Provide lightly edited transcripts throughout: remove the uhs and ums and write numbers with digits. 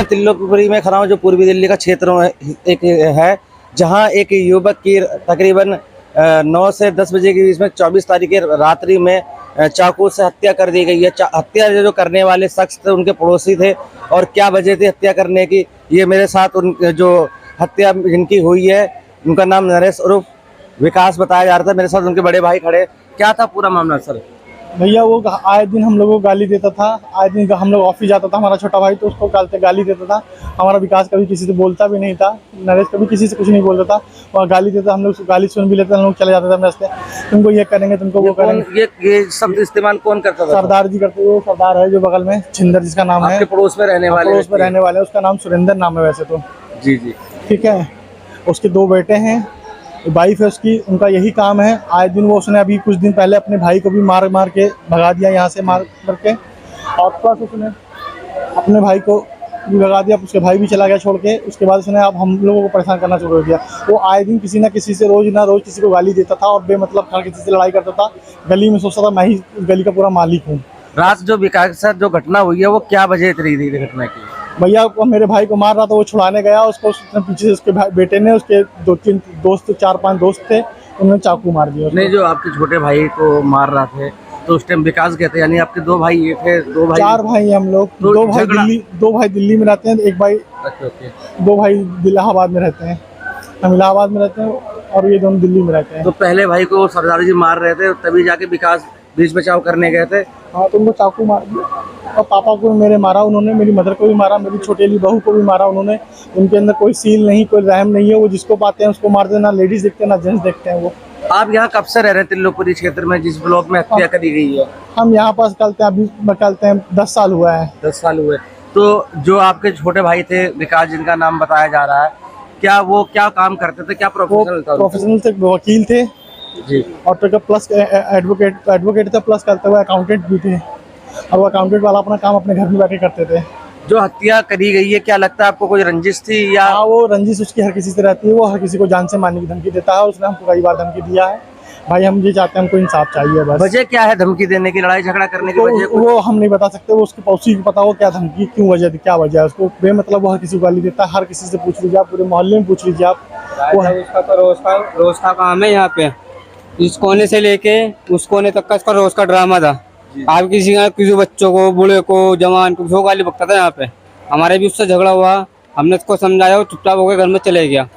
मैं तिल्लोकपुरी में खड़ा हूँ, जो पूर्वी दिल्ली का क्षेत्र में एक है, जहाँ एक युवक की तकरीबन 9 से 10 बजे के बीच में 24 तारीख की रात्रि में चाकू से हत्या कर दी गई है। हत्या जो करने वाले शख्स थे उनके पड़ोसी थे, और क्या वजह थी हत्या करने की, ये मेरे साथ उन जो हत्या जिनकी हुई है उनका नाम नरेश उर्फ विकास बताया जा रहा था। मेरे साथ उनके बड़े भाई खड़े। क्या था पूरा मामला सर? भैया वो आए दिन हम लोगों को गाली देता था। आए दिन हम लोग ऑफिस जाता था, हमारा छोटा भाई तो उसको गाली देता था। हमारा विकास कभी किसी से बोलता भी नहीं था, नरेश कभी किसी से कुछ नहीं बोलता था, वहाँ गाली देता। हम लोग गाली सुन भी लेते, हम लोग चले जाते थे रास्ते, तुमको ये करेंगे, तुमको वो करेंगे। ये शब्द इस्तेमाल कौन करता था? सरदार जी करते। वो सरदार है जो बगल में, छिंदर जिसका नाम है, पड़ोस में रहने वाले उसका नाम सुरेंद्र नाम है वैसे तो। जी जी, ठीक है। उसके 2 बेटे हैं, वाइफ है उसकी। उनका यही काम है। आए दिन वो उसने अभी कुछ दिन पहले अपने भाई को भी मार के भगा दिया यहाँ से, मार करके। और प्लस उसने अपने भाई को भी भगा दिया, उसके भाई भी चला गया छोड़ के। उसके बाद उसने अब हम लोगों को परेशान करना शुरू कर दिया। वो आए दिन किसी ना किसी से रोज किसी को गाली देता था, और बेमतलब हर किसी से लड़ाई करता था। गली में सोचता था मैं ही इस गली का पूरा मालिक हूँ। रात जो विकास के साथ जो घटना हुई है वो क्या वजह थी घटना की? भैया को मेरे भाई को मार रहा था, वो छुड़ाने गया, उसको उसने पीछे से उसके बेटे ने, उसके 2-3 दोस्त, 4-5 दोस्त थे, उन्होंने चाकू मार दिया। नहीं, जो आपके छोटे भाई को मार रहा थे तो उस टाइम विकास कहते, यानी आपके 2 भाई ये थे? 2 भाई, 4 भाई हम लोग। तो 2 भाई दिल्ली में रहते हैं, एक भाई, 2 भाई इलाहाबाद में रहते हैं। हम इलाहाबाद में रहते हैं और ये दोनों दिल्ली में रहते हैं। तो पहले भाई को सरदार जी मार रहे थे, तभी जाके विकास बीच बचाव करने गए थे। हाँ, तो उनको चाकू मार दिया, और पापा को मेरे मारा उन्होंने, मेरी मदर को भी मारा, मेरी छोटी बहू को भी मारा उन्होंने। उनके अंदर कोई सील नहीं, कोई रहम नहीं है। वो जिसको पाते हैं उसको मारते हैं, ना लेडीज देखते हैं ना जेंट्स देखते हैं। वो आप यहाँ कब से रह रहे हैं तिल्लोकपुरी क्षेत्र में, जिस ब्लॉक में हत्या करी गई है? हम यहाँ पास करते हैं, अभी निकलते हैं 10 साल हुआ है। 10 साल हुए। तो जो आपके छोटे भाई थे विकास, जिनका नाम बताया जा रहा है, क्या वो क्या काम करते थे, क्या प्रोफेशनल था? प्रोफेशनल थे, वकील थे जी, और तो प्लस एडवोकेट थे, प्लस करते हुए अकाउंटेंट भी थे। और वो अकाउंटेंट वाला अपना काम अपने घर में बैठे करते थे। जो हत्या करी गई है, क्या लगता है आपको कोई रंजिश थी या? हाँ, वो रंजिश उसकी हर किसी से रहती है। वो हर किसी को जान से मारने की धमकी देता है। उसने हमको कई बार धमकी दिया है। भाई हम ये चाहते हैं, हमको इंसाफ चाहिए बस। वजह क्या है धमकी देने की, लड़ाई झगड़ा करने की वजह? वो हम नहीं बता सकते, वो उसके पड़ोसी को पता हो क्या धमकी, क्यों वजह थी, क्या वजह है। उसको बेमतलब वो हर किसी को गाली देता है। हर किसी से पूछ लीजिए आप, पूरे मोहल्ले में पूछ लीजिए आप। वो उसका तो रोज का काम है यहाँ पे। इस कोने से लेके उस कोने तक का इसका रोज का ड्रामा था। आप किसी बच्चों को, बूढ़े को, जवान को गाली बकता था यहाँ पे। हमारे भी उससे झगड़ा हुआ, हमने उसको समझाया, वो चुपचाप होकर घर में चले गया।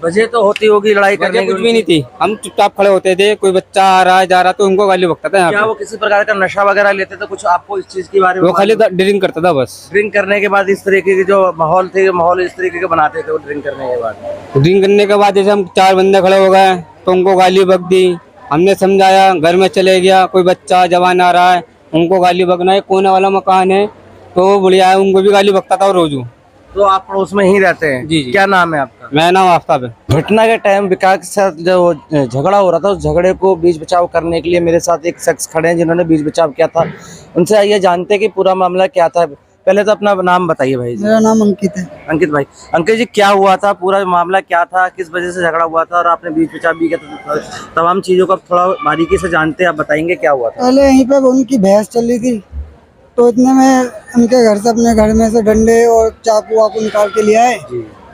वजह तो होती होगी लड़ाई करने की? कुछ भी नहीं थी, हम चुपचाप खड़े होते थे। कोई बच्चा आ रहा है जा रहा तो उनको गाली बकता था यहाँ क्या पे। वो किसी प्रकार का नशा वगैरह लेते थे कुछ? आपको इस चीज के बारे में? वो खाली ड्रिंक करता था बस। ड्रिंक करने के बाद इस तरीके की जो माहौल थे, माहौल इस तरीके के बनाते थे वो ड्रिंक करने के बाद? ड्रिंक करने के बाद जैसे हम 4 बंदे खड़े हो गए तो उनको गाली बक दी। हमने समझाया, घर में चले गया। कोई बच्चा जवान आ रहा है उनको गाली बकना है। कोने वाला मकान है तो बढ़िया है, उनको भी गाली बकता था रोजू। तो आप पड़ोस में ही रहते हैं? जी जी। क्या नाम है आपका? मेरा नाम आफ्ताब है। घटना के टाइम विकास के साथ जो झगड़ा हो रहा था, उस झगड़े को बीच बचाव करने के लिए मेरे साथ एक शख्स खड़े हैं जिन्होंने बीच बचाव किया था। उनसे आइए जानते हैं कि पूरा मामला क्या था। पहले तो अपना नाम बताइए भाई जी। मेरा नाम अंकित है। अंकित भाई, अंकित जी क्या हुआ था, पूरा मामला क्या था, किस वजह से झगड़ा हुआ था, और आपने बीच बचाव भी किया था? तमाम चीजों को थोड़ा बारीकी से जानते हैं, आप बताएंगे क्या हुआ था? पहले यहीं पे उनकी भैंस चल रही थी, तो इतने में उनके घर से, अपने घर में से डंडे और चाकू वाकू निकाल के ले आए।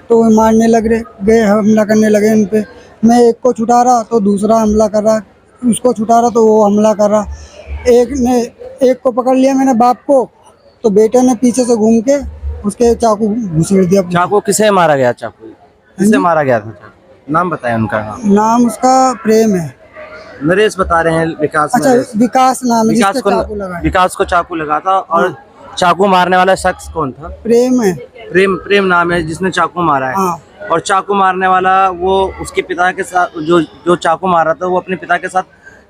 तो वो मारने लग गए, हमला करने लगे उन पे। मैं एक को छुटा रहा तो दूसरा हमला कर रहा, उसको छुटा रहा तो वो हमला कर रहा। एक को पकड़ लिया मैंने बाप को, तो बेटे ने पीछे से घूम के उसके चाकू घुसेड़ दिया। चाकू किसे मारा गया? चाकू किसे मारा गया था? नाम बताएं उनका। नाम उसका प्रेम है। नरेश बता रहे हैं। विकास? अच्छा, विकास नाम है। विकास को चाकू लगा था। और चाकू मारने वाला शख्स कौन था? प्रेम है। प्रेम नाम है जिसने चाकू मारा है। हाँ। और चाकू मारने वाला वो उसके पिता के साथ, जो चाकू मार रहा था वो अपने पिता के साथ,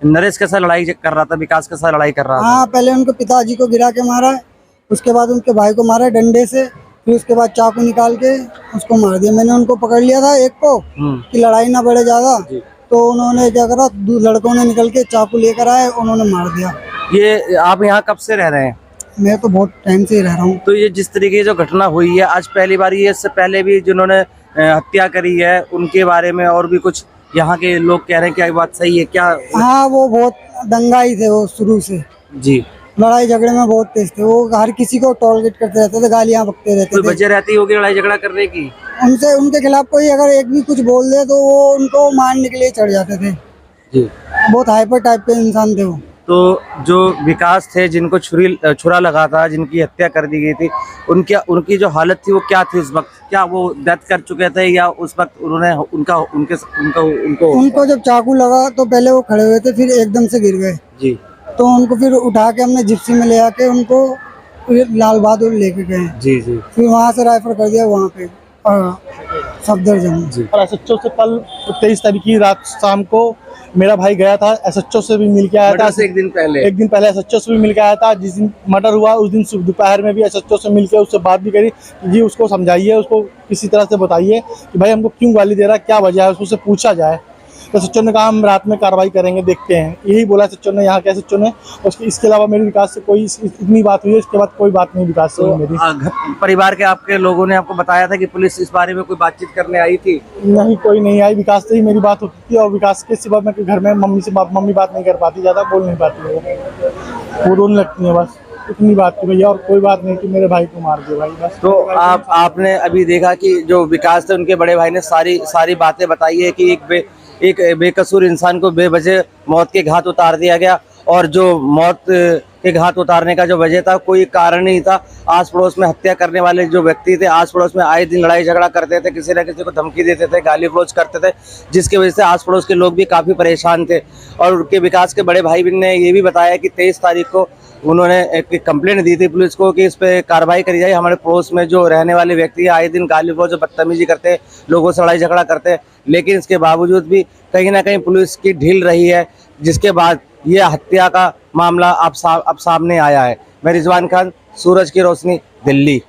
नरेश के साथ लड़ाई कर रहा था, विकास के साथ लड़ाई कर रहा था। हाँ, पहले उनके पिताजी को गिरा के मारा है, उसके बाद उनके भाई को मारा डंडे से, फिर उसके बाद चाकू निकाल के उसको मार दिया। मैंने उनको पकड़ लिया था एक को कि लड़ाई ना बढ़े ज्यादा, तो उन्होंने क्या करा, लड़कों ने निकल के चाकू लेकर आए, उन्होंने मार दिया। ये आप यहाँ कब से रह रहे हैं? मैं तो बहुत टाइम से ही रह रहा हूँ। तो ये जिस तरीके की जो घटना हुई है आज पहली बार, ये इससे पहले भी जिन्होंने हत्या करी है उनके बारे में और भी कुछ यहाँ के लोग कह रहे हैं, क्या बात सही है क्या? हाँ, वो बहुत दंगाई थे वो शुरू से। जी, लड़ाई झगड़े में बहुत तेज थे। वो हर किसी को टॉलरेट करते रहते थे, गालियां बकते रहते कोई थे। वजह रहती होगी लड़ाई झगड़ा करने की? उनसे उनके खिलाफ कोई अगर एक भी कुछ बोल दे तो वो उनको मारने के लिए चढ़ जाते थे। जी। बहुत हाइपर टाइप के इंसान थे वो। तो जो विकास थे, जिनको छुरा लगा था, जिनकी हत्या कर दी गई थी, उनकी जो हालत थी वो क्या थी उस वक्त? क्या वो डेथ कर चुके थे या उस वक्त उन्होंने उनको जब चाकू लगा तो पहले वो खड़े हुए थे, फिर एकदम से गिर गए। जी तो उनको फिर उठा के हमने जिप्सी में ले आके उनको फिर लाल बहादुर लेके गए। जी जी फिर वहाँ से राइफर कर दिया वहाँ पे सफदरजंग। और एसएचओ से कल 23 तारीख की रात शाम को मेरा भाई गया था, एसएचओ से भी मिल के आया था। मर्डर से एक दिन पहले एसएचओ से भी मिल के आया था। जिस दिन मर्डर हुआ उस दिन दोपहर में भी एसएचओ से मिल के उससे बात भी करी कि जी उसको समझाइए, उसको किसी तरह से बताइए कि भाई हमको क्यों गाली दे रहा है, क्या वजह है, उससे पूछा जाए। तो एसएचओ ने कहा हम रात में कार्रवाई करेंगे, देखते हैं, यही बोला एसएचओ ने, यहाँ के एसएचओ ने। इसके अलावा मेरी विकास से कोई इतनी बात हुई है, इसके बाद कोई बात नहीं विकास से हुई मेरी। परिवार के आपके लोगों ने आपको बताया था कि पुलिस इस बारे में कोई बातचीत करने आई थी? नहीं, कोई नहीं आई। विकास से ही मेरी बात होती थी और विकास के सिवा मैं घर में मम्मी बात नहीं कर पाती, ज़्यादा बोल नहीं पाती वो रोने लगती है, बस इतनी बात थी भैया, और कोई बात नहीं कि मेरे भाई को मार दे भाई, बस। तो आपने अभी देखा कि जो विकास थे उनके बड़े भाई ने सारी बातें बताई है कि एक बेकसूर इंसान को बेवजह मौत के घाट उतार दिया गया, और जो मौत के घाट उतारने का जो वजह था कोई कारण नहीं था। आस पड़ोस में हत्या करने वाले जो व्यक्ति थे आस पड़ोस में आए दिन लड़ाई झगड़ा करते थे, किसी न किसी को धमकी देते थे, गाली गलौज करते थे, जिसकी वजह से आस पड़ोस के लोग भी काफ़ी परेशान थे। और उनके विकास के बड़े भाई ने ये भी बताया कि 23 तारीख को उन्होंने एक कंप्लेंट दी थी पुलिस को कि इस पर कार्रवाई करी जाए। हमारे पड़ोस में जो रहने वाले व्यक्ति आए दिन गाली गलौज जो बदतमीजी करते, लोगों से लड़ाई झगड़ा करते, लेकिन इसके बावजूद भी कहीं ना कहीं पुलिस की ढील रही है, जिसके बाद ये हत्या का मामला अब सामने आया है। मैं रिजवान खान, सूरज की रोशनी, दिल्ली।